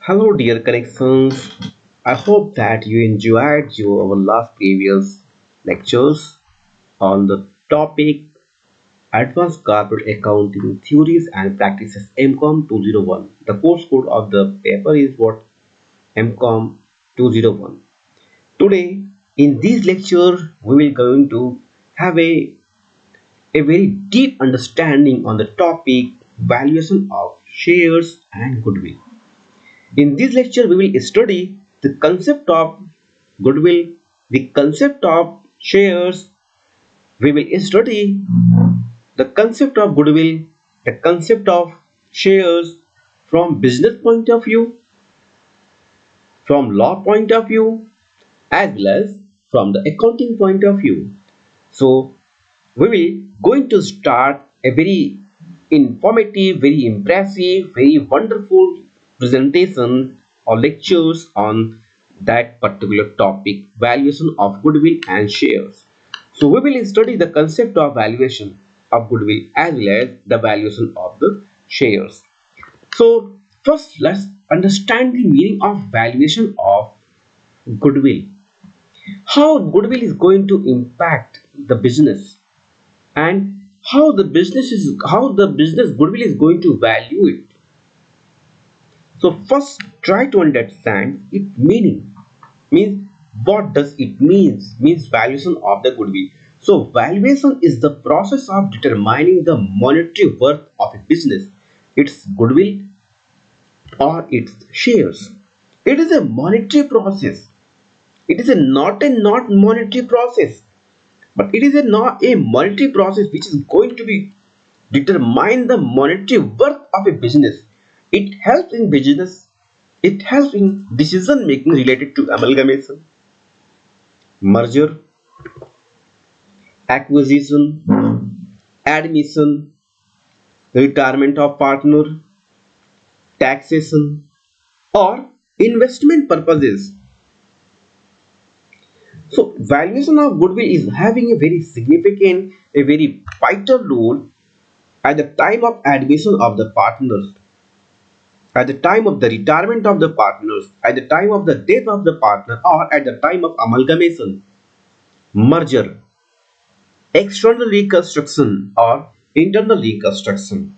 Hello, dear connections. I hope that you enjoyed our last previous lectures on the topic Advanced Corporate Accounting Theories and Practices MCOM 201. The course code of the paper is what MCOM 201. Today, in this lecture, we will going to have a very deep understanding on the topic valuation of shares and goodwill. In this lecture, we will study the concept of goodwill, the concept of shares. We will study the concept of goodwill, the concept of shares from business point of view, from law point of view, as well as from the accounting point of view. So, we will going to start a very informative, very impressive, very wonderful presentation or lectures on that particular topic, valuation of goodwill and shares. So we will study the concept of valuation of goodwill as well as the valuation of the shares. So first let's understand the meaning of valuation of goodwill. How goodwill is going to impact the business and how the business goodwill is going to value it. So first try to understand its meaning. Means what does it means valuation of the goodwill. So valuation is the process of determining the monetary worth of a business, its goodwill or its shares. It is a monetary process. It is a not monetary process, but it is not a monetary process which is going to be determine the monetary worth of a business. It helps in business. It helps in decision making related to amalgamation, merger, acquisition, admission, retirement of partner, taxation, or investment purposes. So, valuation of goodwill is having a very significant, a very vital role at the time of admission of the partners, at the time of the retirement of the partners, at the time of the death of the partner, or at the time of amalgamation, merger, external reconstruction, or internal reconstruction.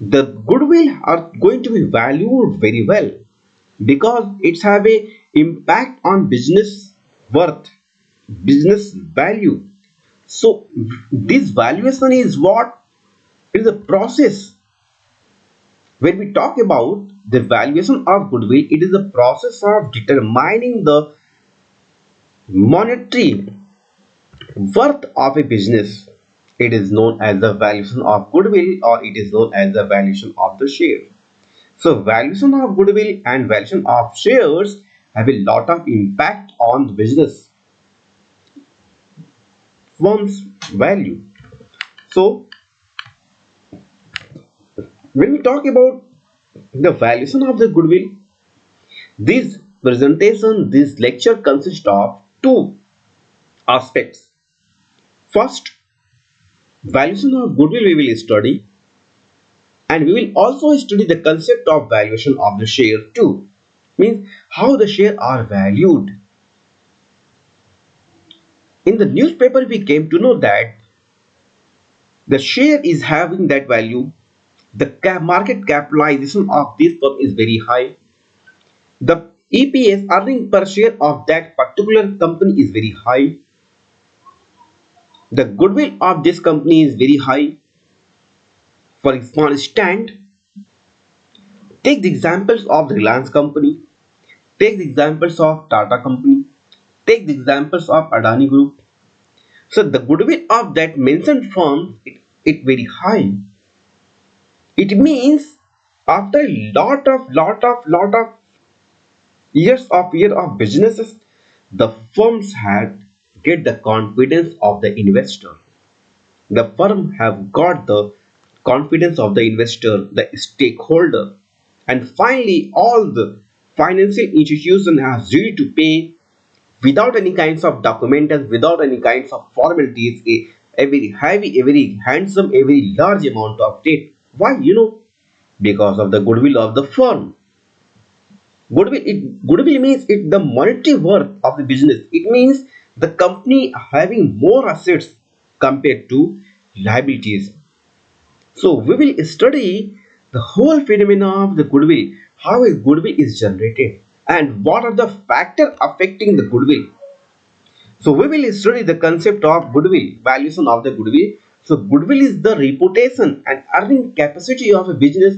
The goodwill are going to be valued very well because it's have a impact on business worth, business value. So this valuation is what is a process. When we talk about the valuation of goodwill, it is the process of determining the monetary worth of a business. It is known as the valuation of goodwill or it is known as the valuation of the share. So valuation of goodwill and valuation of shares have a lot of impact on the business firm's value. So when we talk about the valuation of the goodwill, this presentation, this lecture consists of two aspects. First, valuation of goodwill we will study, and we will also study the concept of valuation of the share too. Means how the share are valued. In the newspaper, we came to know that the share is having that value. The market capitalization of this firm is very high. The EPS earning per share of that particular company is very high. The goodwill of this company is very high. For instance, take the examples of the Reliance company, take the examples of Tata company, take the examples of Adani Group. So the goodwill of that mentioned firm it very high. It means after a lot of year of businesses, the firms had get the confidence of the investor. The firm have got the confidence of the investor, the stakeholder, and finally all the financial institution has ready to pay without any kinds of documentals, without any kinds of formalities, a very heavy, a very handsome, a very large amount of debt. Why? because of the goodwill of the firm. Goodwill means it the monetary worth of the business. It means the company having more assets compared to liabilities. So we will study the whole phenomena of the goodwill, how is goodwill is generated, and what are the factors affecting the goodwill. So we will study the concept of goodwill, valuation of the goodwill. So goodwill is the reputation and earning capacity of a business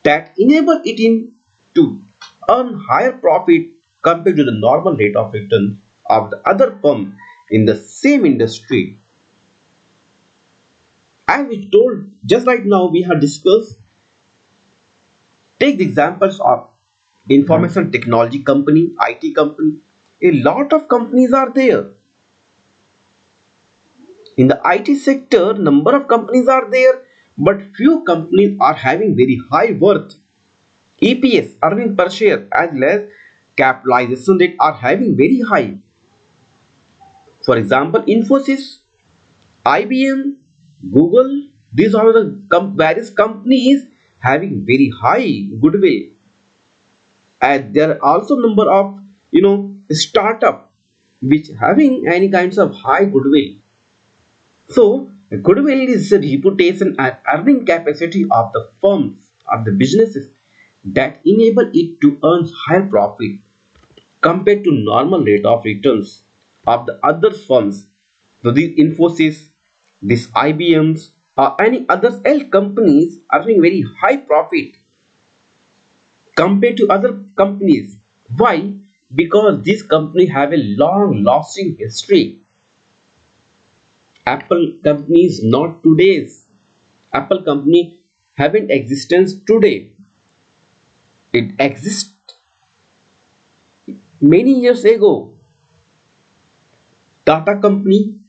that enable it in to earn higher profit compared to the normal rate of return of the other firm in the same industry. As we told just right now, we have discussed, take the examples of information technology company, IT company. A lot of companies are there. In the IT sector, number of companies are there, but few companies are having very high worth. EPS, earning per share, as well as capitalization rate are having very high. For example, Infosys, IBM, Google, these are the various companies having very high goodwill. And there are also number of startup which having any kinds of high goodwill. So goodwill is the reputation and earning capacity of the firms of the businesses that enable it to earn higher profit compared to normal rate of returns of the other firms. So these Infosys, these IBMs or any other L companies earning very high profit compared to other companies. Why? Because these companies have a long lasting history. Apple company is not today's. Apple company haven't existence today. It exists many years ago. Tata company,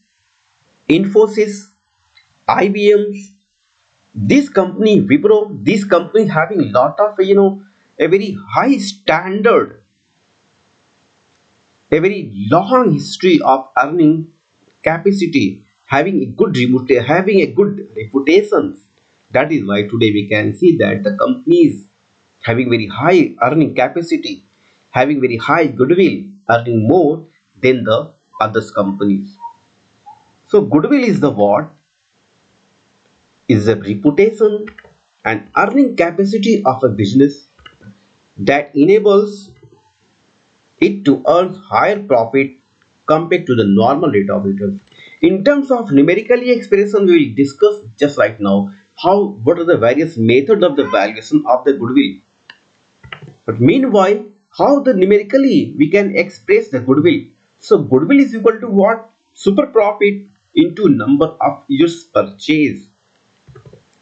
Infosys, IBMs, this company, Wipro, this company having lot of a very high standard, a very long history of earning capacity, having a good reputation. That is why today we can see that the companies having very high earning capacity, having very high goodwill, earning more than the others companies. So goodwill is the what? Is the reputation and earning capacity of a business that enables it to earn higher profit compared to the normal rate of return. In terms of numerically expression, we will discuss just right now what are the various methods of the valuation of the goodwill. But meanwhile, how the numerically we can express the goodwill. So goodwill is equal to what? Super profit into number of years purchase.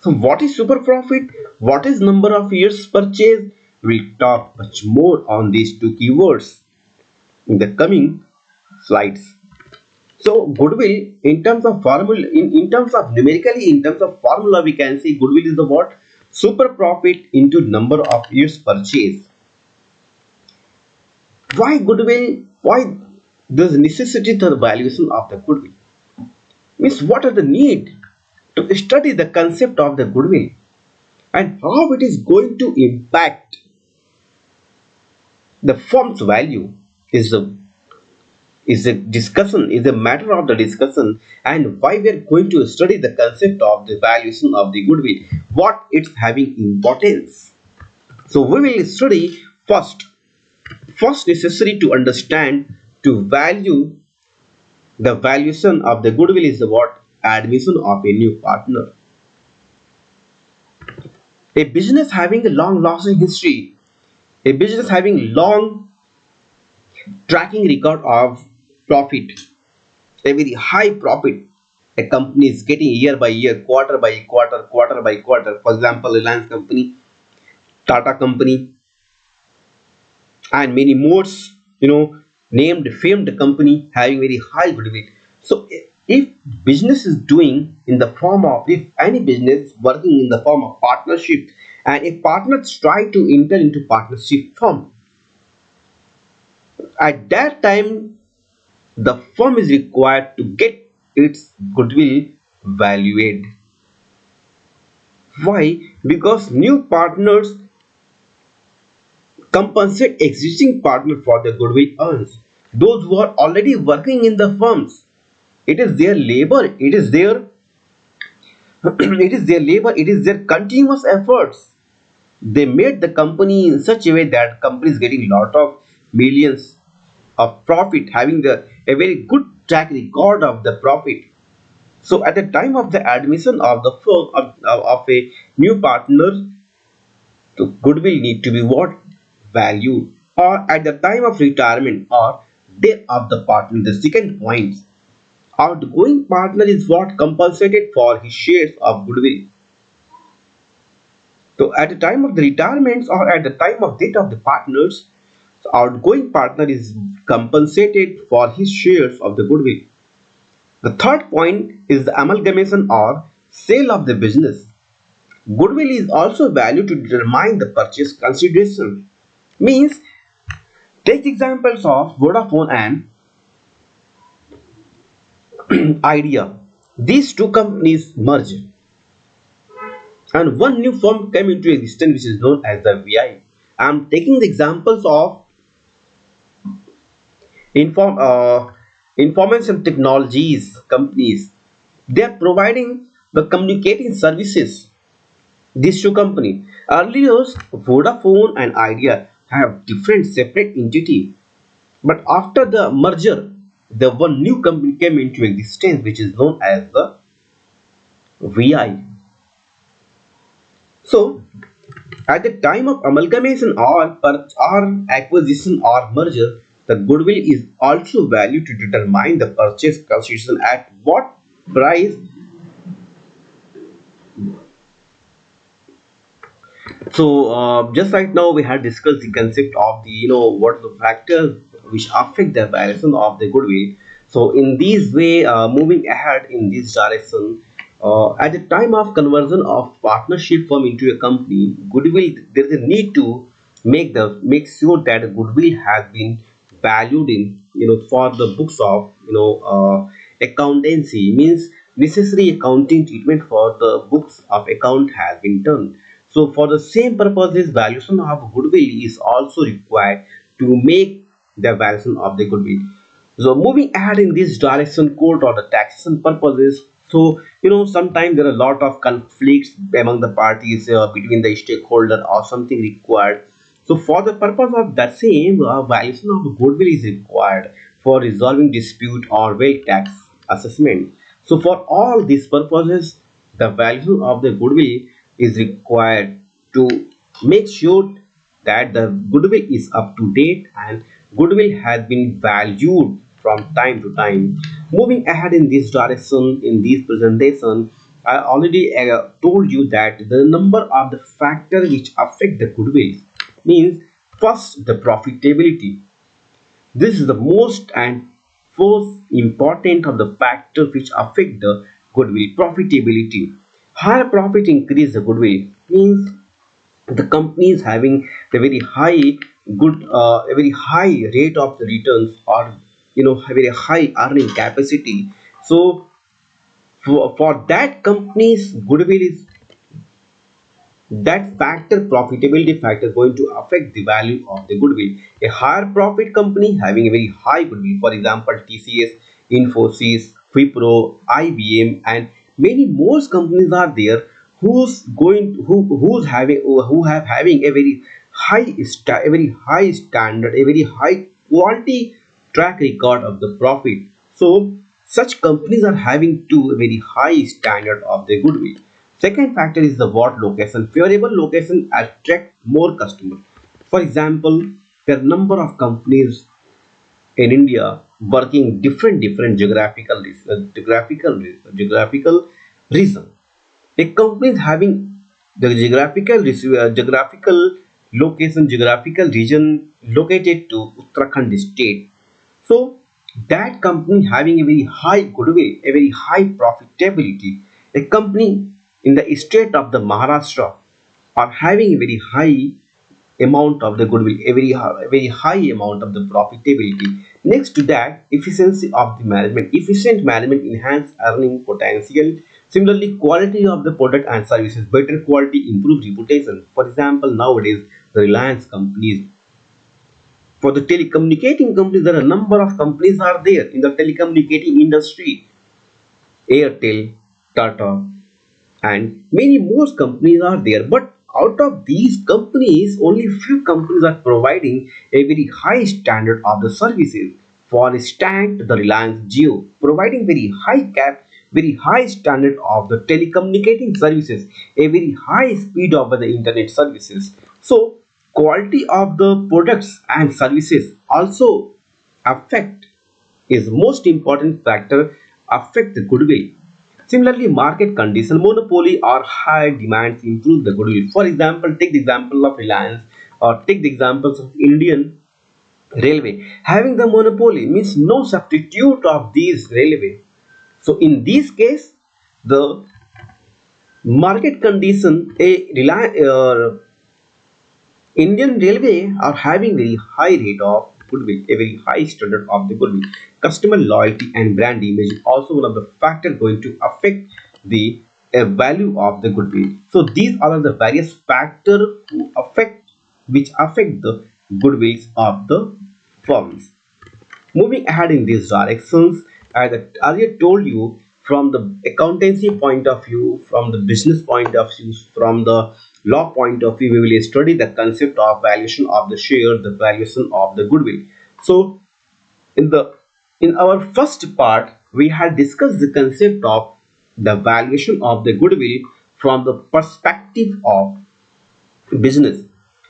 So what is super profit? What is number of years purchase? We'll talk much more on these two keywords in the coming slides. So goodwill in terms of formula, in terms of numerically, in terms of formula, we can say goodwill is the what? Super profit into number of years purchase. Why goodwill? Why there's necessity to the valuation of the goodwill? Means what are the need to study the concept of the goodwill and how it is going to impact the firm's value is a discussion, is a matter of the discussion, and why we are going to study the concept of the valuation of the goodwill, what it's having importance. So we will study first necessary to understand to value the valuation of the goodwill is the what? Admission of a new partner. A business having a long lasting history, a business having long tracking record of profit, a very high profit. A company is getting year by year, quarter by quarter, quarter by quarter. For example, Reliance company, Tata company, and many more, named famed company having very high goodwill. So if business is doing in the form of, if any business working in the form of partnership, and if partners try to enter into partnership firm, at that time the firm is required to get its goodwill valued. Why? Because new partners compensate existing partners for the goodwill earns. Those who are already working in the firms, it is their labor, it is their it is their labor, it is their continuous efforts. They made the company in such a way that company is getting lot of millions of profit, having a very good track record of the profit. So at the time of the admission of the firm of a new partner, the goodwill need to be what valued, or at the time of retirement or death of the partner. The second point, outgoing partner is what compensated for his shares of goodwill. So at the time of the retirements or at the time of death of the partners, the outgoing partner is compensated for his shares of the goodwill. The third point is the amalgamation or sale of the business. Goodwill is also valued to determine the purchase consideration. Means, take examples of Vodafone and Idea. These two companies merged and one new firm came into existence which is known as the VI. I am taking the examples of inform, information technologies companies. They are providing the communicating services. These two companies. Earlier, Vodafone and Idea have different separate entity. But after the merger, the one new company came into existence which is known as the VI. So, at the time of amalgamation or acquisition or merger, the goodwill is also valued to determine the purchase consideration at what price. So just right now we had discussed the concept of the what are the factors which affect the valuation of the goodwill. So in this way, moving ahead in this direction, at the time of conversion of partnership firm into a company, goodwill there is a need to make sure that goodwill has been valued in for the books of accountancy means necessary accounting treatment for the books of account has been done. So for the same purposes, valuation of goodwill is also required to make the valuation of the goodwill. So moving ahead in this direction, court or the taxation purposes. So sometimes there are a lot of conflicts among the parties between the stakeholder or something required. So for the purpose of that same, valuation of goodwill is required for resolving dispute or wealth tax assessment. So for all these purposes, the value of the goodwill is required to make sure that the goodwill is up to date and goodwill has been valued from time to time. Moving ahead in this direction, in this presentation, I already told you that the number of the factors which affect the goodwill means first the profitability. This is the most and most important of the factors which affect the goodwill profitability. Higher profit increase the goodwill means the company is having a very high a very high rate of the returns or a very high earning capacity. So for that company's goodwill is that factor profitability factor going to affect the value of the goodwill. A higher profit company having a very high goodwill, for example TCS, Infosys, Wipro, IBM and many more companies are there who's having who have having a very a very high standard, a very high quality track record of the profit. So such companies are having to a very high standard of their goodwill. Second factor is the what location. Favorable location attract more customers. For example, there are number of companies in India working different geographical reason. A company is having the geographical location, geographical region located to Uttarakhand state. So that company having a very high goodwill, a very high profitability. A company in the state of the Maharashtra are having a very high amount of the goodwill, a very high amount of the profitability. Next to that, efficiency of the management. Efficient management enhance earning potential Similarly, quality of the product and services, better quality improves reputation. For example, nowadays the Reliance companies, for the telecommunicating companies, there are a number of companies are there in the telecommunicating industry. Airtel, Tata, and many more companies are there, but out of these companies only few companies are providing a very high standard of the services. For instance, the Reliance Jio providing very high standard of the telecommunicating services, a very high speed of the internet services. So quality of the products and services also affect, is most important factor, affect the goodwill. Similarly, market condition, monopoly or high demands improve the goodwill. For example, take the example of Reliance or take the examples of Indian Railway. Having the monopoly means no substitute of these railway. So in this case, the market condition, Indian Railway are having very high rate of goodwill, a very high standard of the goodwill. Customer loyalty and brand image is also one of the factors going to affect the value of the goodwill. So these are the various factors which affect the goodwills of the firms. Moving ahead in these directions, as I earlier told you, from the accountancy point of view, from the business point of view, from the law point of view, we will study the concept of valuation of the share, the valuation of the goodwill. So in the in our first part, we had discussed the concept of the valuation of the goodwill from the perspective of business.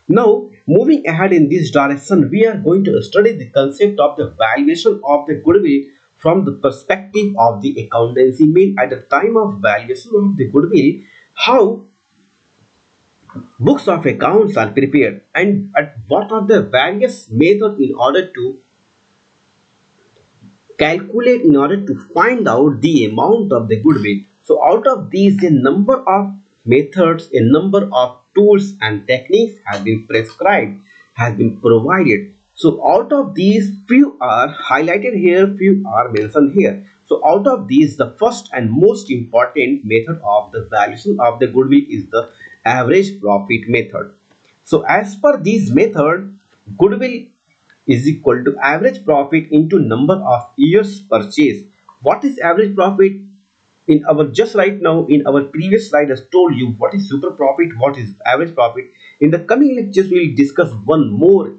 Now, moving ahead in this direction, we are going to study the concept of the valuation of the goodwill from the perspective of the accountancy. Mean at the time of valuation of the goodwill, how books of accounts are prepared and at what are the various methods in order to calculate, in order to find out the amount of the goodwill. So out of these, a number of methods, a number of tools and techniques have been prescribed, has been provided. So out of these, few are highlighted here, few are mentioned here. So out of these, the first and most important method of the valuation of the goodwill is the average profit method. So as per this method, goodwill is equal to average profit into number of years purchase. What is average profit? In our just right now in our previous slide has told you what is super profit, what is average profit. In the coming lectures we will discuss one more,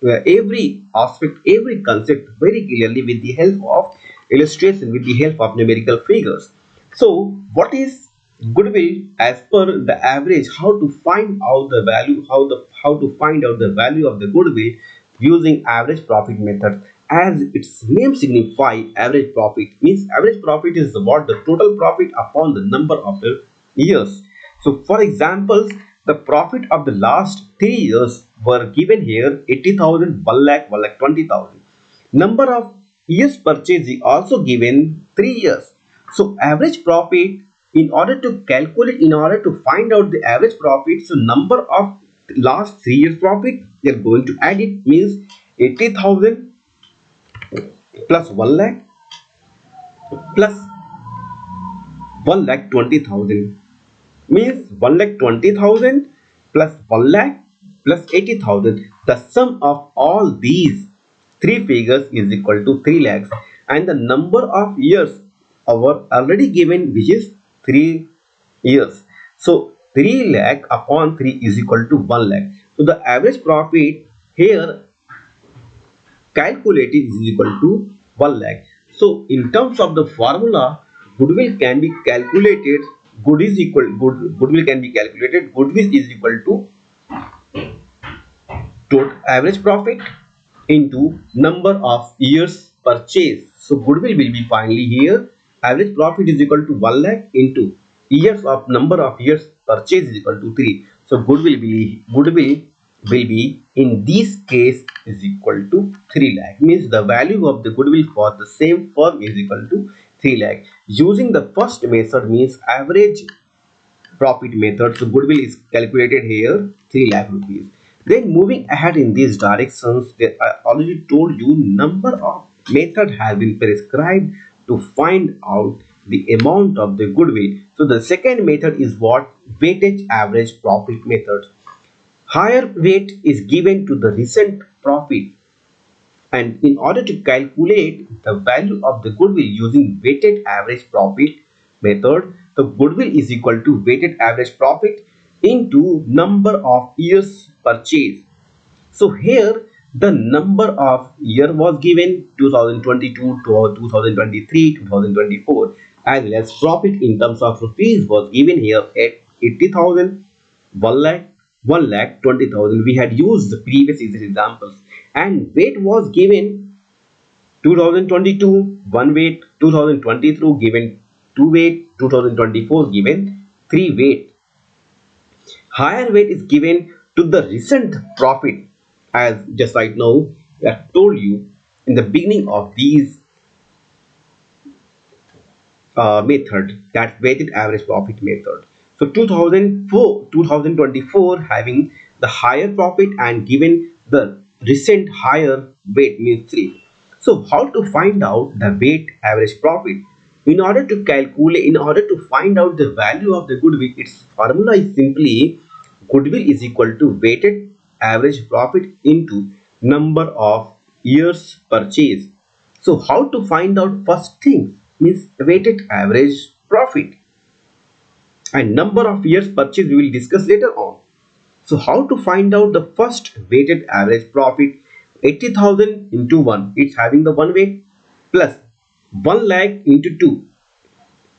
every aspect, every concept very clearly with the help of illustration, with the help of numerical figures. So what is goodwill as per the average, how to find out the value, how to find out the value of the goodwill using average profit method. As its name signify, average profit means average profit is what the total profit upon the number of the years. So for examples, the profit of the last 3 years were given here 80,000, 1 lakh, 1 lakh 20,000. Number of years purchase is also given 3 years. So average profit, in order to calculate, in order to find out the average profit, so number of last 3 years profit, they are going to add it, means 80,000 plus 1 lakh plus 1 lakh 20,000, means 1 lakh 20,000 plus 1 lakh plus 80,000. The sum of all these three figures is equal to 3 lakhs, and the number of years are already given, which is 3 years. So 3 lakh upon 3 is equal to 1 lakh. So the average profit here calculated is equal to 1 lakh. So in terms of the formula, goodwill can be calculated, goodwill can be calculated, goodwill is equal to total average profit into number of years purchase. So goodwill will be finally here, average profit is equal to 1 lakh into years of number of years purchase is equal to 3. So goodwill will be in this case is equal to 3 lakh, means the value of the goodwill for the same firm is equal to 3 lakh. Using the first method, means average profit method, so goodwill is calculated here 3 lakh rupees. Then moving ahead in these directions, I already told you number of method has been prescribed to find out the amount of the goodwill. So the second method is what? Weighted average profit method. Higher weight is given to the recent profit, and in order to calculate the value of the goodwill using weighted average profit method, the goodwill is equal to weighted average profit into number of years purchase. So here the number of year was given 2022 to 2023, 2024, as well as profit in terms of rupees was given here at 80,000, 1 lakh, 1 lakh 20,000. We had used the previous examples, and weight was given 2022 one weight, 2023 given two weight, 2024 given three weight. Higher weight is given to the recent profit, as just right now I have told you in the beginning of these method, that weighted average profit method. So 2024 having the higher profit and given the recent higher weight means 3. So how to find out the weight average profit? In order to find out the value of the goodwill, its formula is simply goodwill is equal to weighted average profit into number of years purchase. So how to find out first thing means weighted average profit, and number of years purchase we will discuss later on. So how to find out the first weighted average profit? 80,000 into 1, it's having the one weight, plus 1 lakh into 2,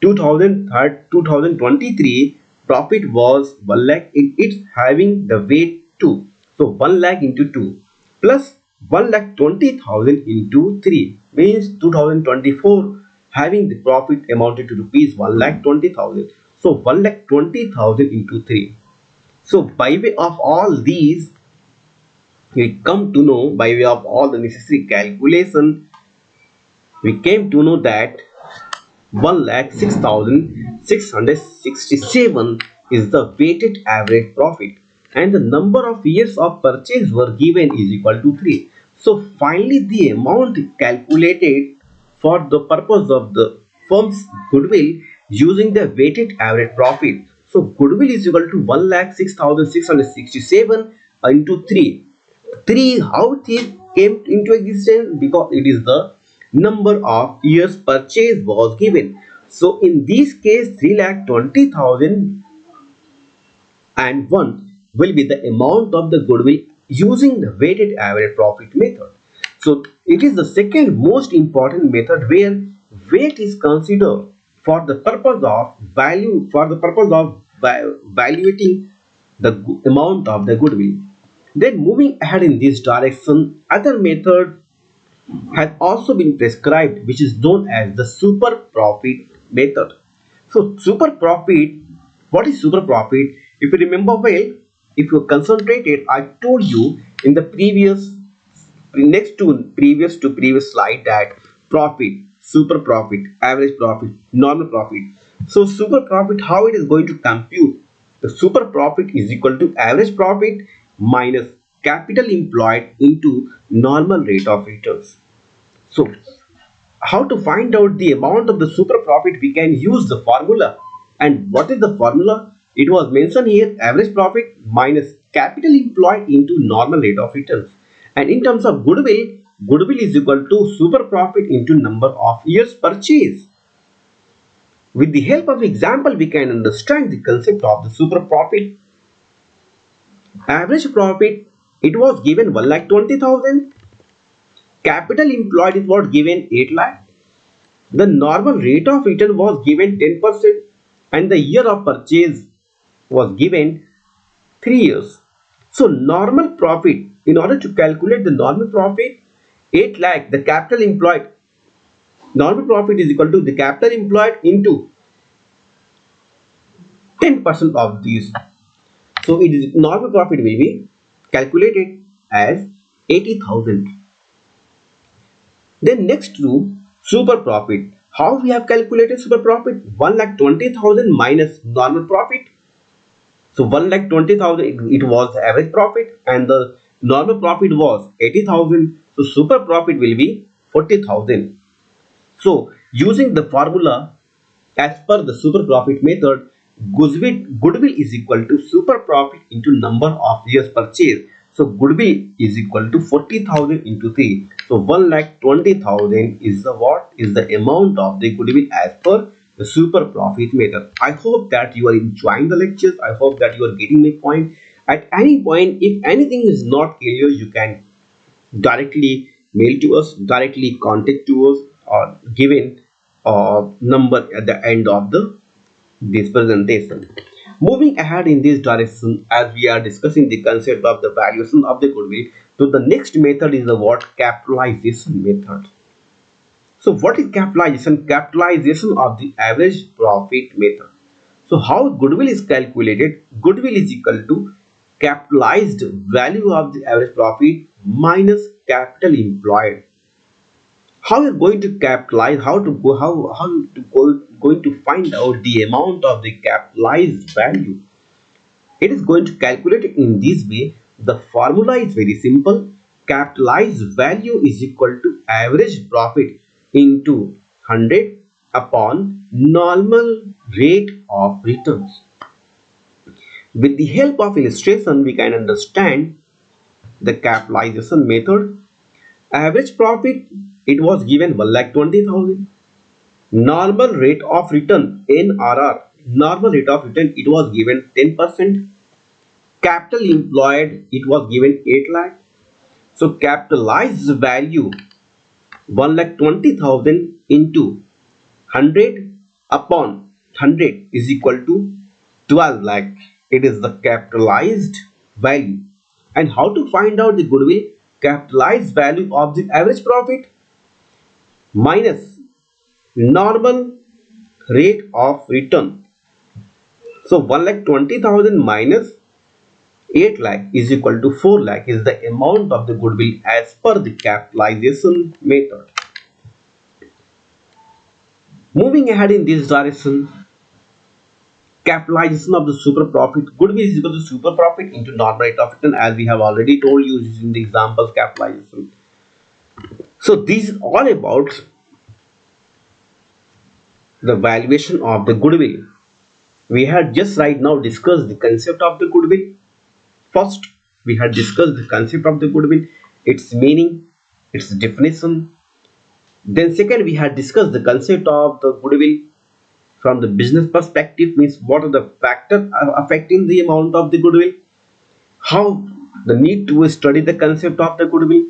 2023 profit was 1 lakh, it's having the weight 2. So 1 lakh into 2 plus 1 lakh 20,000 into 3 means 2024 having the profit amounted to rupees 1 lakh 20,000. So 1 lakh 20,000 into 3. So by way of all these, we come to know, by way of all the necessary calculation, we came to know that 1,06,667 is the weighted average profit, and the number of years of purchase were given is equal to 3. So finally the amount calculated for the purpose of the firm's goodwill using the weighted average profit. So goodwill is equal to 1,06,667 into 3. 3, how it came into existence? Because it is the number of years purchase was given. So in this case 3,20,000 and 1 will be the amount of the goodwill using the weighted average profit method. So it is the second most important method where weight is considered for the purpose of valuating the amount of the goodwill. Then moving ahead in this direction, other method has also been prescribed, which is known as the super profit method. So super profit, what is super profit? If you remember well, if you concentrated, I told you in the previous previous slide that profit, super profit, average profit, normal profit. So super profit, how it is going to compute? The super profit is equal to average profit minus capital employed into normal rate of returns. So how to find out the amount of the super profit? We can use the formula. And what is the formula? It was mentioned here, average profit minus capital employed into normal rate of returns. And in terms of goodwill, goodwill is equal to super profit into number of years purchase. With the help of example, we can understand the concept of the super profit. Average profit, it was given 1,20,000. Capital employed is what given 8 lakh. The normal rate of return was given 10%, and the year of purchase was given 3 years. So normal profit, in order to calculate the normal profit, 8 lakh, the capital employed, normal profit is equal to the capital employed into 10% of these. So it is normal profit will be calculated as 80,000. Then next to super profit, how we have calculated super profit? 1,20,000 minus normal profit. So 1,20,000 it was the average profit, and the normal profit was 80,000. So super profit will be 40,000. So using the formula As per the super profit method, goodwill is equal to super profit into number of years purchase. So goodwill is equal to 40,000 into 3. So 1,20,000 is the what is the amount of the goodwill as per the super profit method. I hope that you are enjoying the lectures. I hope that you are getting my point. At any point, if anything is not clear, you can directly mail to us, directly contact to us, or given number at the end of the this presentation. Moving ahead in this direction, as we are discussing the concept of the valuation of the goodwill, so the next method is the what capitalization method. So what is capitalization? Capitalization of the average profit method. So how goodwill is calculated? Goodwill is equal to capitalized value of the average profit minus capital employed. How you're going to capitalize? How to going to find out the amount of the capitalized value? It is going to calculate it in this way. The formula is very simple. Capitalized value is equal to average profit into 100 upon normal rate of returns. With the help of illustration, we can understand the capitalization method. Average profit, it was given 1,20,000. Normal rate of return NRR, normal rate of return, it was given 10%. Capital employed, it was given 8 lakh. So capitalized value 1,20,000 into 100 upon 100 is equal to 12 lakh. It is the capitalized value. And how to find out the goodwill? Capitalized value of the average profit minus normal rate of return. So 1,20,000 minus 8 lakh is equal to 4 lakh is the amount of the goodwill as per the capitalization method. Moving ahead in this direction, capitalization of the super profit. Goodwill is equal to super profit into normal rate of return, as we have already told you using the examples capitalization. So this is all about the valuation of the goodwill. We had just right now discussed the concept of the goodwill. First, we had discussed the concept of the goodwill, its meaning, its definition. Then second, we had discussed the concept of the goodwill from the business perspective, means what are the factors affecting the amount of the goodwill, how the need to study the concept of the goodwill,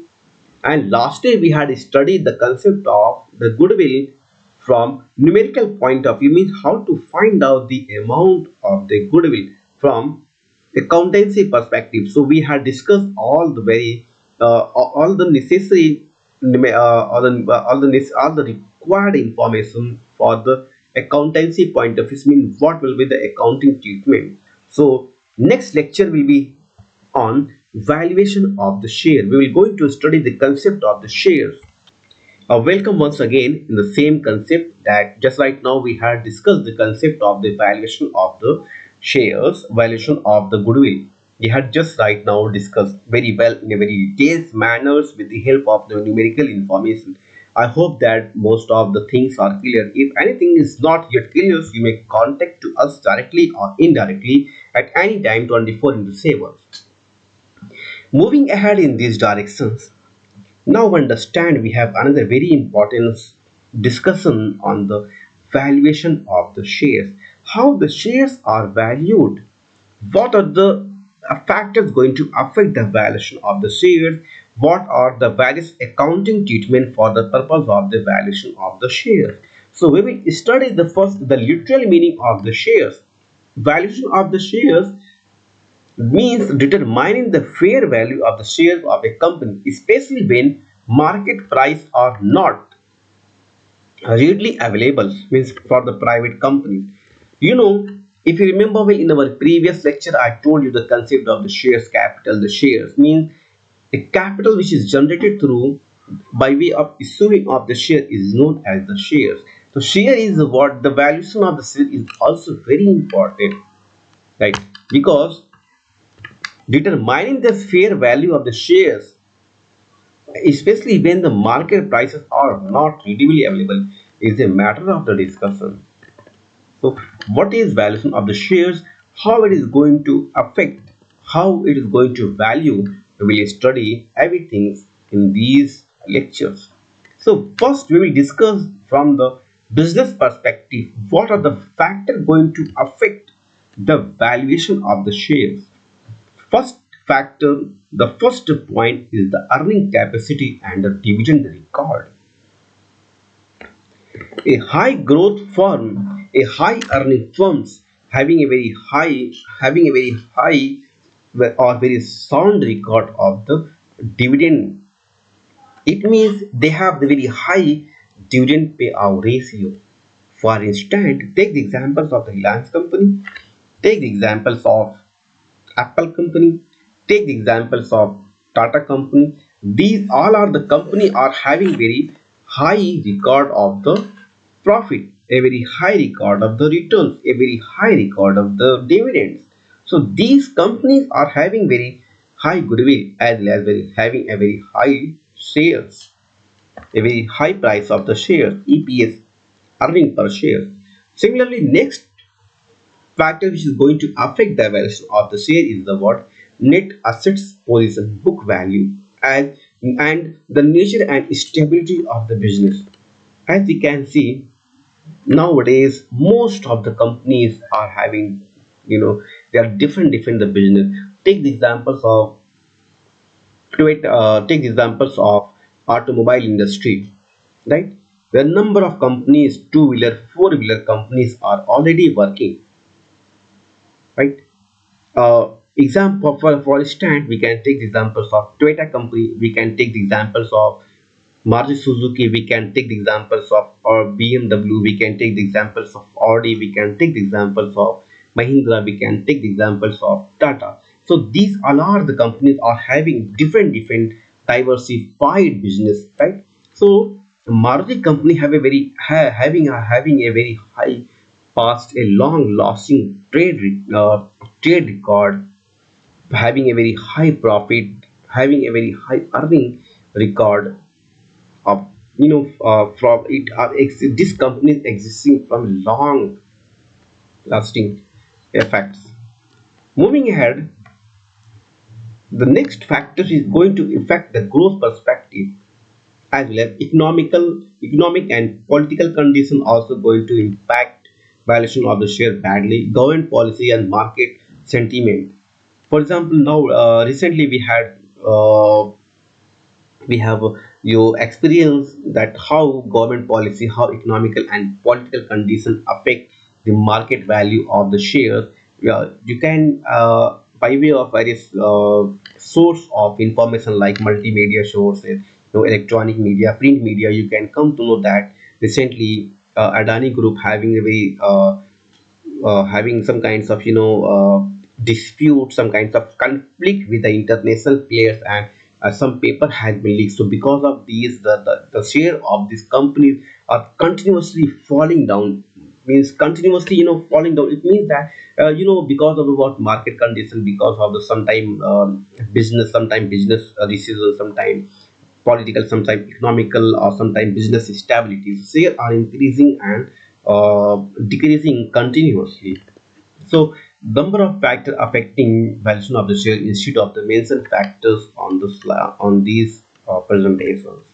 and lastly we had studied the concept of the goodwill from numerical point of view, means how to find out the amount of the goodwill from accountancy perspective. So we had discussed all the very all the necessary all the required information for the accountancy point of view, means what will be the accounting treatment. So next lecture will be on valuation of the share. We will going to study the concept of the shares. Welcome once again in the same concept that just right now we had discussed the concept of the valuation of the shares, valuation of the goodwill. We had just right now discussed very well in a very detailed manners with the help of the numerical information. I hope that most of the things are clear. If anything is not yet clear, you may contact to us directly or indirectly at any time 24 into 7. Moving ahead in these directions, now understand we have another very important discussion on the valuation of the shares. How the shares are valued. What are the factors going to affect the valuation of the shares? What are the various accounting treatment for the purpose of the valuation of the shares? So we will study the first the literal meaning of the shares. Valuation of the shares means determining the fair value of the shares of a company, especially when market price are not readily available, means for the private company. You know, if you remember well, in our previous lecture I told you the concept of the shares capital. The shares means a capital which is generated through by way of issuing of the share is known as the shares. So share is what the valuation of the share is also very important, right? Because determining the fair value of the shares, especially when the market prices are not readily available, is a matter of the discussion. So what is valuation of the shares, how it is going to affect, how it is going to value, we will study everything in these lectures. So first we will discuss from the business perspective what are the factors going to affect the valuation of the shares. First factor, the first point is the earning capacity and the dividend record. A high growth firm, a high earning firms having a very high or very sound record of the dividend. It means they have the very high dividend payout ratio. For instance, take the examples of the Reliance company, take the examples of Apple company, take the examples of Tata company. These all are the company are having very high record of the profit, a very high record of the returns, a very high record of the dividends. So these companies are having very high goodwill as well as having a very high shares, a very high price of the share, EPS, earning per share. Similarly, next factor which is going to affect the valuation of the share is the what net assets position book value as and the nature and stability of the business. As we can see nowadays, most of the companies are having, they are different the business. Take the examples of take the examples of automobile industry, right? The number of companies, two-wheeler, four-wheeler companies are already working, right? Example for instance, we can take the examples of Toyota company, we can take the examples of Maruti Suzuki, we can take the examples of or BMW, we can take the examples of Audi, we can take the examples of Mahindra, we can take the examples of Tata. So these all are the companies are having different diversified business, right? So Maruti company have a very having a very high past, a long lasting trade record, having a very high profit, having a very high earning record of, from it are this company is existing from long lasting effects. Moving ahead, the next factor is going to affect the growth perspective as well as economic and political condition also going to impact valuation of the share badly. Government policy and market sentiment. For example, now recently we have you experience that how government policy, how economical and political conditions affect the market value of the share. Yeah, you can by way of various source of information like multimedia sources, electronic media, print media, you can come to know that recently Adani Group having a very having some kinds of, dispute, some kinds of conflict with the international players, and some paper has been leaked. So because of these, the share of these companies are continuously falling down. Means continuously, falling down. It means that because of the what market condition, because of the sometime business decision, sometime political, sometimes economical, or sometimes business stability. Share are increasing and decreasing continuously. So number of factors affecting valuation of the share instead of the mentioned factors on the on these presentations.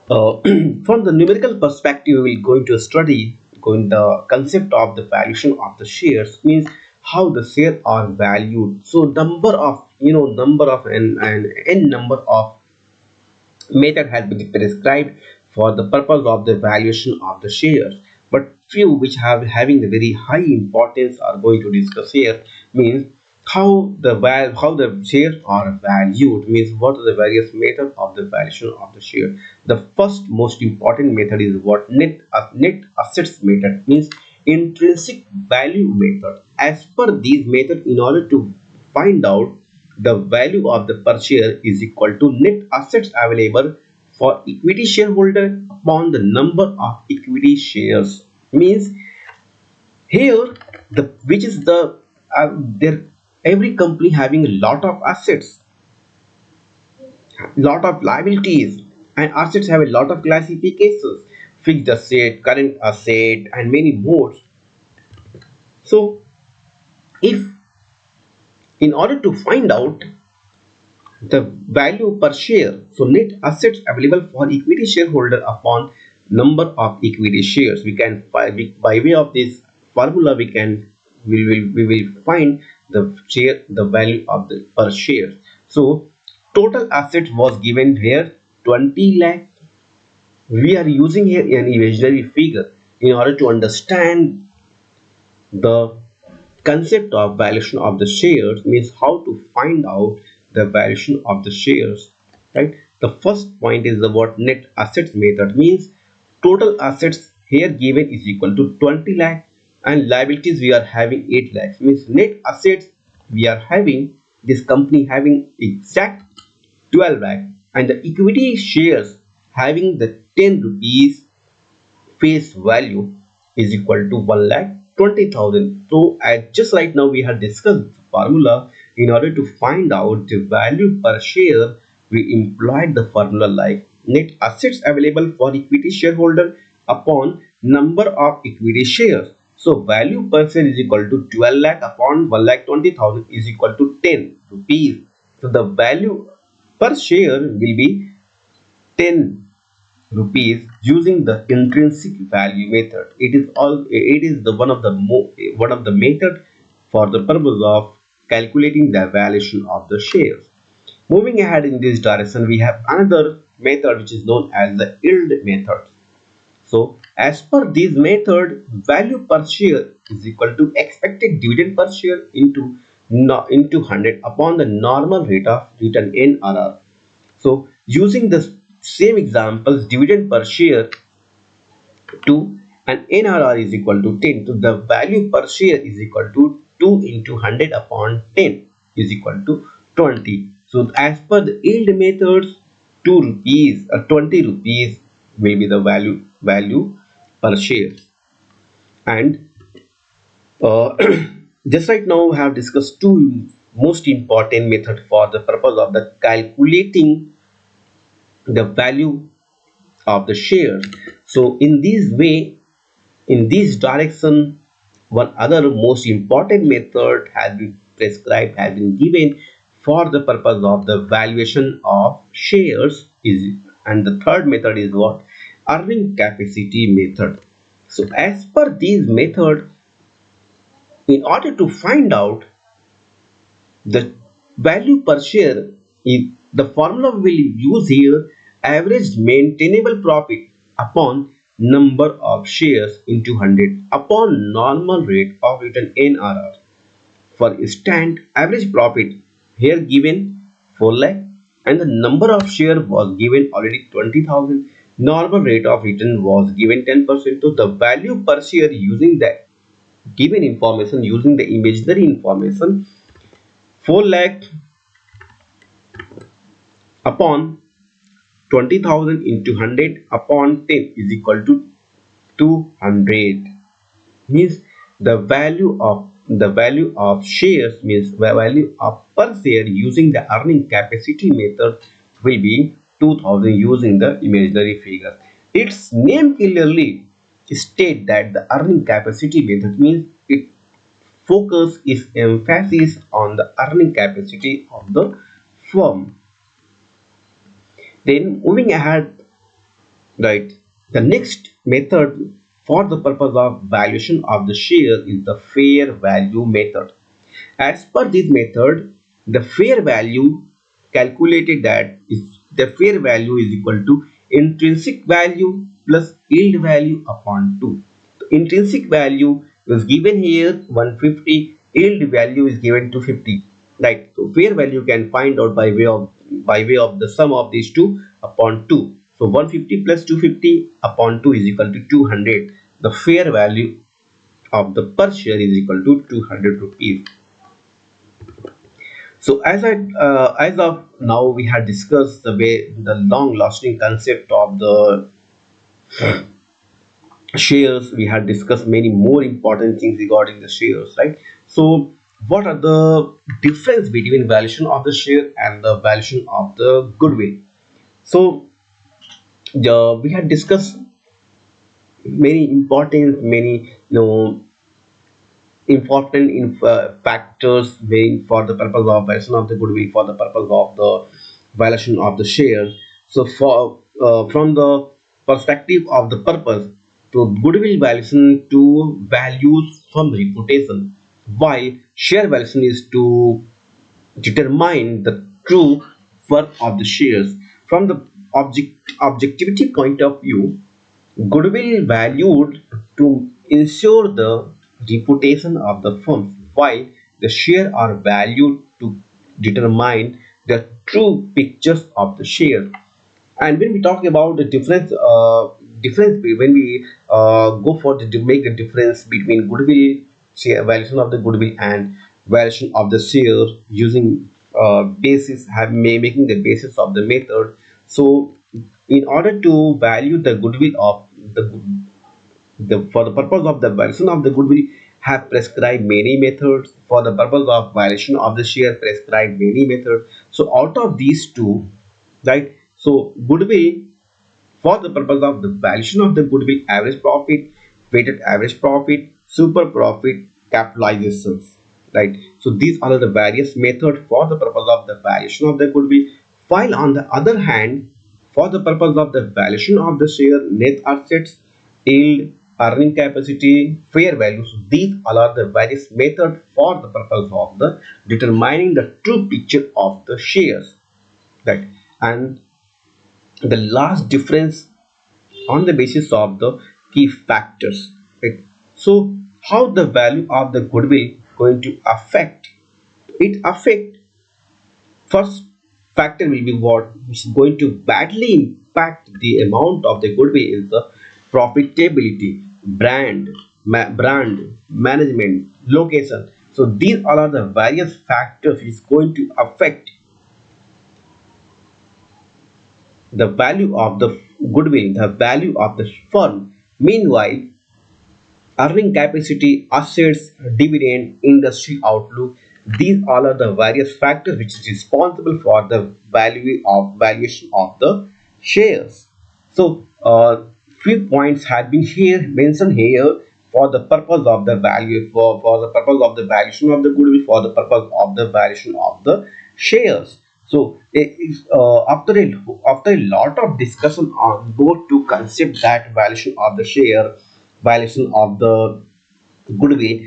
From the numerical perspective, we will going to study going the concept of the valuation of the shares means how the share are valued. So number of and n number of method has been prescribed for the purpose of the valuation of the shares, but few which have having the very high importance are going to discuss here. Means how the shares are valued, means what are the various methods of the valuation of the share. The first most important method is what net assets method, means intrinsic value method. As per these method, in order to find out the value of the per share is equal to net assets available for equity shareholder upon the number of equity shares. Means here the which is the there every company having a lot of assets, lot of liabilities, and assets have a lot of classifications. fixed asset, current asset, and many more. So, if in order to find out the value per share, so net assets available for equity shareholder upon number of equity shares, we can by way of this formula we will find the value of the per share. So total assets was given here 20 lakh. We are using here an imaginary figure in order to understand the concept of valuation of the shares, means how to find out the valuation of the shares, right? The first point is about net assets method, means total assets here given is equal to 20 lakh and liabilities we are having 8 lakhs, means net assets we are having this company having exact 12 lakh and the equity shares having the 10 rupees face value is equal to 1,20,000. So at just right now we have discussed the formula. In order to find out the value per share, we employed the formula like net assets available for equity shareholder upon number of equity shares. So value per share is equal to 12 lakh upon 1,20,000 is equal to 10 rupees. So the value per share will be 10 rupees using the intrinsic value method. It is the one of the method for the purpose of calculating the valuation of the shares. Moving ahead in this direction, we have another method which is known as the yield method. So as per this method, value per share is equal to expected dividend per share into 100 upon the normal rate of return NRR. So using the same examples, dividend per share 2 and NRR is equal to 10. So the value per share is equal to 2 into 100 upon 10 is equal to 20. So as per the yield methods, 2 rupees or 20 rupees will be the value per share. And uh, just right now we have discussed two most important method for the purpose of the calculating the value of the share. So in this way, in this direction, one other most important method has been prescribed, has been given for the purpose of the valuation of shares is, and the third method is what? Earning capacity method. So as per this method, in order to find out the value per share, if the formula we will use here, average maintainable profit upon number of shares into 100 upon normal rate of return NRR. For stand average profit here given 4 lakh and the number of share was given already 20,000. Normal rate of return was given 10%. So the value per share using that given information, using the imaginary information, 4 lakh upon 20,000 into 100 upon 10 is equal to 200, means the value of shares, means the value of per share using the earning capacity method will be 2000 using the imaginary figure. Its name clearly state that the earning capacity method, means it focus is emphasis on the earning capacity of the firm. Then moving ahead, right, the next method for the purpose of valuation of the share is the fair value method. As per this method, the fair value calculated that is the fair value is equal to intrinsic value plus yield value upon 2. The intrinsic value was given here 150, yield value is given to 50. Right. So fair value can find out by way of the sum of these two upon 2. So 150 plus 250 upon 2 is equal to 200. The fair value of the per share is equal to 200 rupees. So as of now we have discussed the long lasting concept of the shares. We have discussed many more important things regarding the shares, right? So what are the difference between valuation of the share and the valuation of the goodwill? So we had discussed many important, many important factors being for the purpose of valuation of the goodwill, for the purpose of the valuation of the shares. So for from the perspective of the purpose, to goodwill valuation to values from reputation, while share valuation is to determine the true worth of the shares. From the objectivity point of view, goodwill valued to ensure the reputation of the firm, while the shares are valued to determine the true pictures of the share. And when we talk about the when we go for the to make the difference between goodwill share valuation of the goodwill and valuation of the share using basis have making the basis of the method. So in order to value the goodwill of the for the purpose of the valuation of the goodwill have prescribed many methods. For the purpose of valuation of the share prescribed many methods. So out of these two, right, so goodwill, for the purpose of the valuation of the goodwill, average profit, weighted average profit, super profit, capitalizations, right. So these are the various methods for the purpose of the valuation of the goodwill. While on the other hand, for the purpose of the valuation of the share, net assets, yield, earning capacity, fair values, these all are the various methods for the purpose of the determining the true picture of the shares, right. And the last difference on the basis of the key factors, right. So how the value of the goodwill going to affect it affect, first factor will be what is going to badly impact the amount of the goodwill is the profitability, brand management, location. So these all are the various factors is going to affect the value of the goodwill, the value of the firm. Meanwhile, earning capacity, assets, dividend, industry outlook, these all are the various factors which is responsible for the value of valuation of the shares. So, few points have been here mentioned here for the purpose of the value, for the purpose of the valuation of the goodwill, for the purpose of the valuation of the shares. So, after a lot of discussion on both two concepts, that valuation of the share, valuation of the goodwill,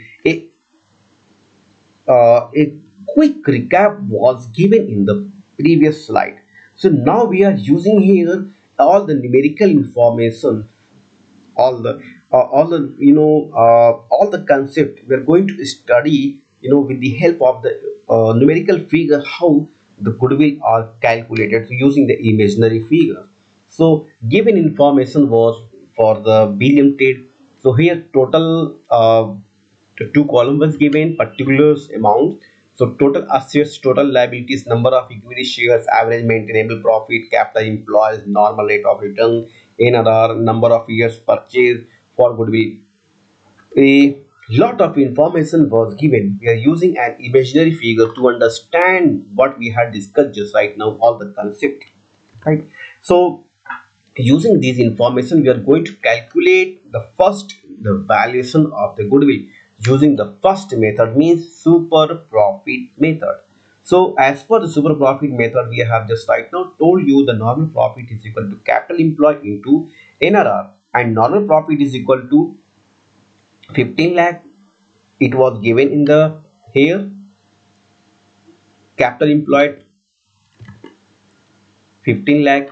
a quick recap was given in the previous slide. So now we are using here all the numerical information, all the all the concept we are going to study, with the help of the numerical figure, how the goodwill are calculated, so using the imaginary figure. So given information was for the billion trade. So here total the two column was given, particulars amount. So total assets, total liabilities, number of equity shares, average maintainable profit, capital employees, normal rate of return, NRR, number of years purchase for goodwill. A lot of information was given. We are using an imaginary figure to understand what we had discussed just right now, all the concept, right. So using this information, we are going to calculate the valuation of the goodwill using the first method, means super profit method. So as per the super profit method, we have just right now told you the normal profit is equal to capital employed into NRR, and normal profit is equal to 15 lakh. It was given in the here, capital employed 15 lakh,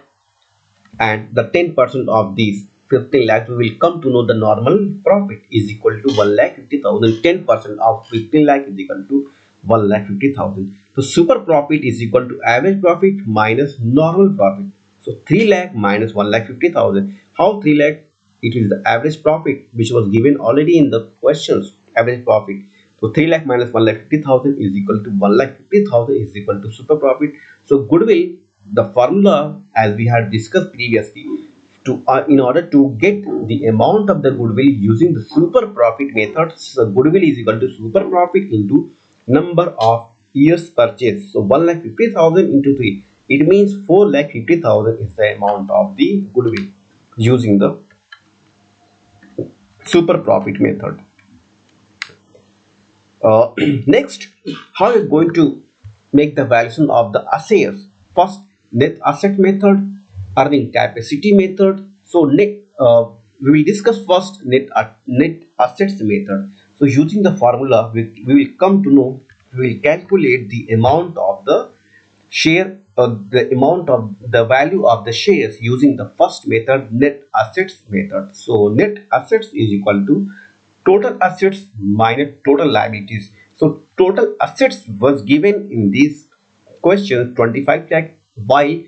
and the 10% of these 15 lakhs, we will come to know the normal profit is equal to 1,50,000. 10% of 15 lakh is equal to 1,50,000. So super profit is equal to average profit minus normal profit. So 3 lakh minus 1,50,000. How 3 lakh? It is the average profit which was given already in the questions, average profit. So 3 lakh minus 1,50,000 is equal to 1,50,000 is equal to super profit. So goodwill, the formula as we had discussed previously, to in order to get the amount of the goodwill using the super profit method, so goodwill is equal to super profit into number of years purchase. So 1,50,000 into 3, it means 4,50,000 is the amount of the goodwill using the super profit method. Next, how you're going to make the valuation of the assets. First, net asset method, earning capacity method. So we will discuss first net assets method. So using the formula, we will come to know, we will calculate the amount of the share, the amount of the value of the shares using the first method, net assets method. So net assets is equal to total assets minus total liabilities. So total assets was given in this question 25 lakh, while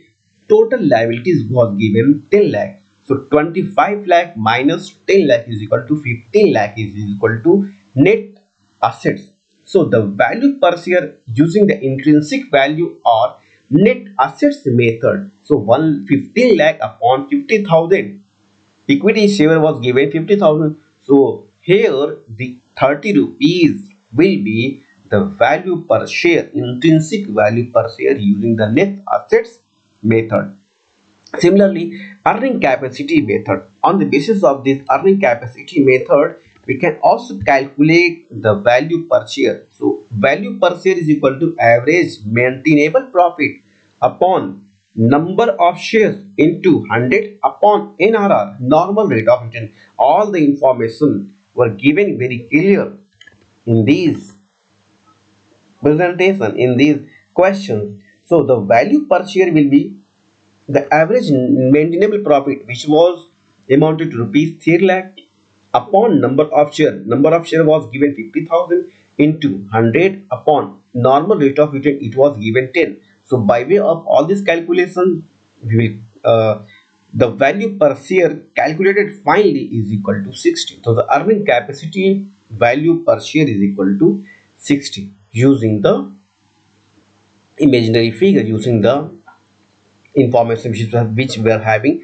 total liabilities was given 10 lakh. So 25 lakh minus 10 lakh is equal to 15 lakh is equal to net assets. So the value per share using the intrinsic value or net assets method. So 115 lakh upon 50,000. Equity share was given 50,000. So here the 30 rupees will be the value per share, intrinsic value per share using the net assets method. Similarly, earning capacity method. On the basis of this earning capacity method, we can also calculate the value per share. So, value per share is equal to average maintainable profit upon number of shares into 100 upon NRR, normal rate of return. All the information were given very clear in these presentation, in these questions. So, the value per share will be the average maintainable profit, which was amounted to rupees 3 lakh upon number of share. Number of share was given 50,000 into 100 upon normal rate of return. It was given 10. So by way of all this calculation, we will the value per share calculated finally is equal to 60. So the earning capacity value per share is equal to 60 using the imaginary figure, using the information which we are having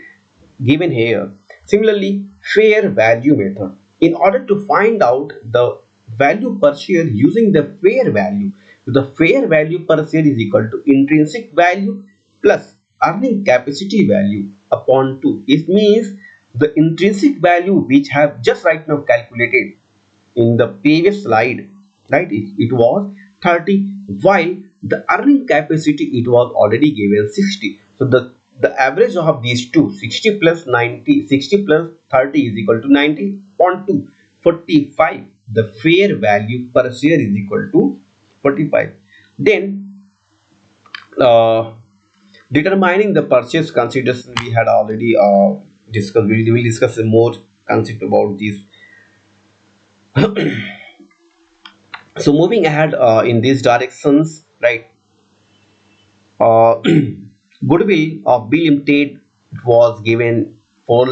given here. Similarly, fair value method. In order to find out the value per share using the fair value, the fair value per share is equal to intrinsic value plus earning capacity value upon 2. It means the intrinsic value which have just right now calculated in the previous slide, right, it was 30, while the earning capacity it was already given 60. So the average of these two, 60 plus 90, 60 plus 30 is equal to 90.2, 45. The fair value per share is equal to 45. Then determining the purchase consideration we had already discussed. We will discuss more concept about this. So moving ahead in these directions, right, goodwill of B Limited was given 4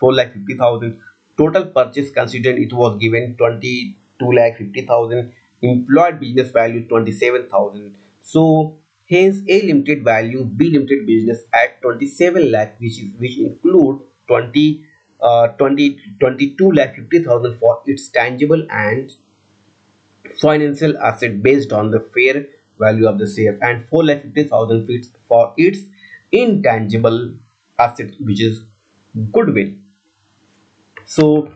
lakh 50,000. Total purchase considered it was given 22 lakh 50,000. Employed business value 27,000. So hence A Limited value B Limited business at 27 lakh, which include 22 lakh 50,000 for its tangible and financial asset based on the fair value of the share, and 4,50,000 feet for its intangible asset, which is goodwill. So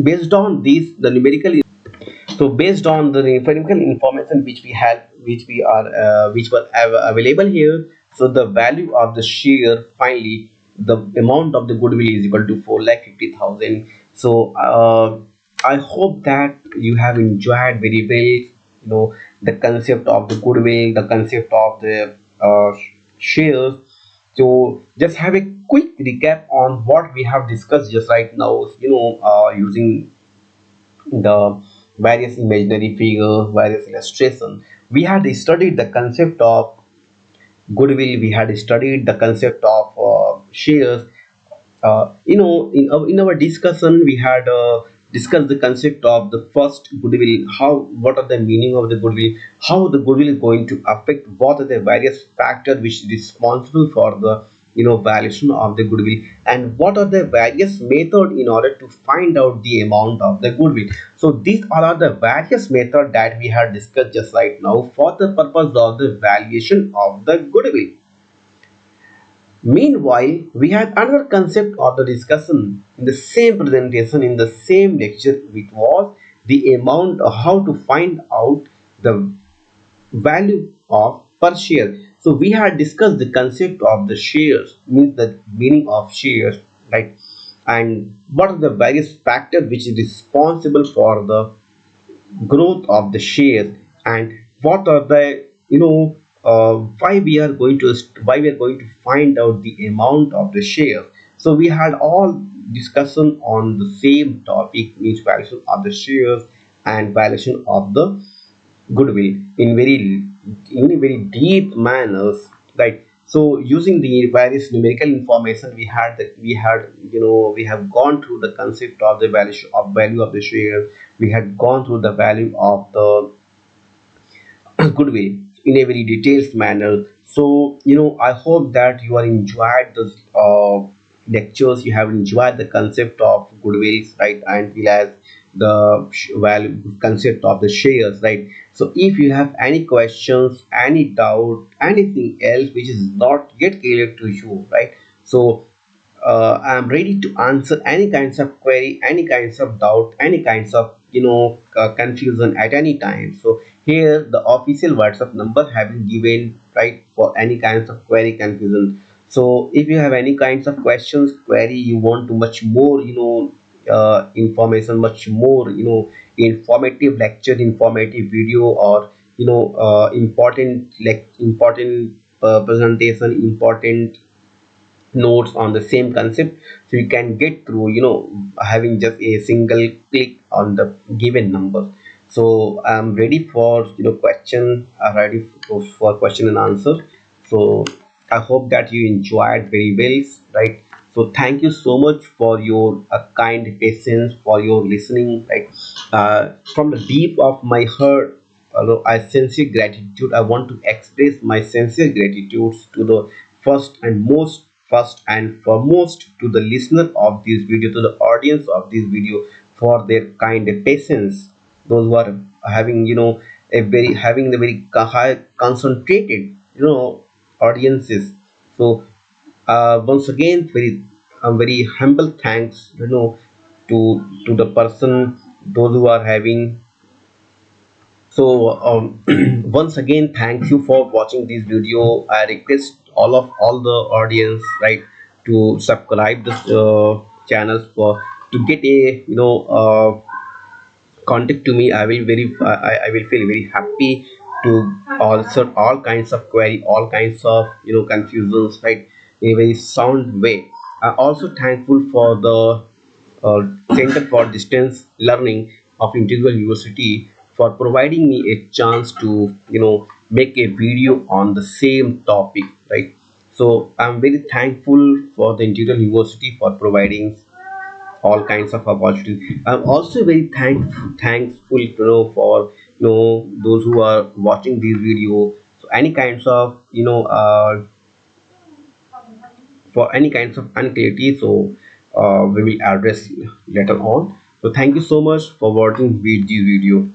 based on these the numerical, so based on the numerical information which we have, which were available here, so the value of the share finally, the amount of the goodwill is equal to 4,50,000. So I hope that you have enjoyed very well, the concept of the goodwill, the concept of the shares. So just have a quick recap on what we have discussed just right now, using the various imaginary figure, various illustration. We had studied the concept of goodwill, we had studied the concept of shares. In our discussion we had discussed the concept of the first goodwill, how, what are the meaning of the goodwill, how the goodwill is going to affect, what are the various factors which is responsible for the valuation of the goodwill, and what are the various method in order to find out the amount of the goodwill. So these all are the various method that we had discussed just right now for the purpose of the valuation of the goodwill. Meanwhile, we had another concept of the discussion in the same presentation, in the same lecture, which was the amount of how to find out the value of per share. So we had discussed the concept of the shares, means the meaning of shares, right? And what are the various factors which is responsible for the growth of the shares, and what are the why we are going to find out the amount of the share. So we had all discussion on the same topic, means valuation of the shares and valuation of the goodwill in a very deep manners, right? So using the various numerical information, we have gone through the concept of the value of the share. We had gone through the value of the goodwill in a very detailed manner. So I hope that you are enjoyed the lectures. You have enjoyed the concept of goodwill, right? And will as the value concept of the shares, right? So if you have any questions, any doubt, anything else which is not yet clear to you, right? So I'm ready to answer any kinds of query, any kinds of doubt, any kinds of confusion at any time. So here the official WhatsApp number have been given, right, for any kinds of query, confusion. So if you have any kinds of questions, query, you want to much more information, much more informative lecture, informative video, or important presentation, important notes on the same concept, so you can get through having just a single click on the given number. So I'm ready for ready for question and answer. So I hope that you enjoyed very well, right? So thank you so much for your kind patience, for your listening, right? From the deep of my heart, I sincere gratitude. I want to express my sincere gratitude to the first and foremost to the listener of this video, to the audience of this video, for their kind patience. Those who are having having the very high concentrated audiences. So once again, very humble thanks to the person, those who are having. So once again, thank you for watching this video. I request all the audience, right, to subscribe this channel for to get a contact to me. I will feel very happy to answer all kinds of query, all kinds of confusions, right, in a very sound way. I'm also thankful for the uh, Center for Distance Learning of Integral University for providing me a chance to make a video on the same topic, right? So I'm very thankful for the Integral University for providing all kinds of opportunities. I'm also very thankful for those who are watching this video. So any kinds of for any kinds of unclarity, so we will address later on. So thank you so much for watching this video.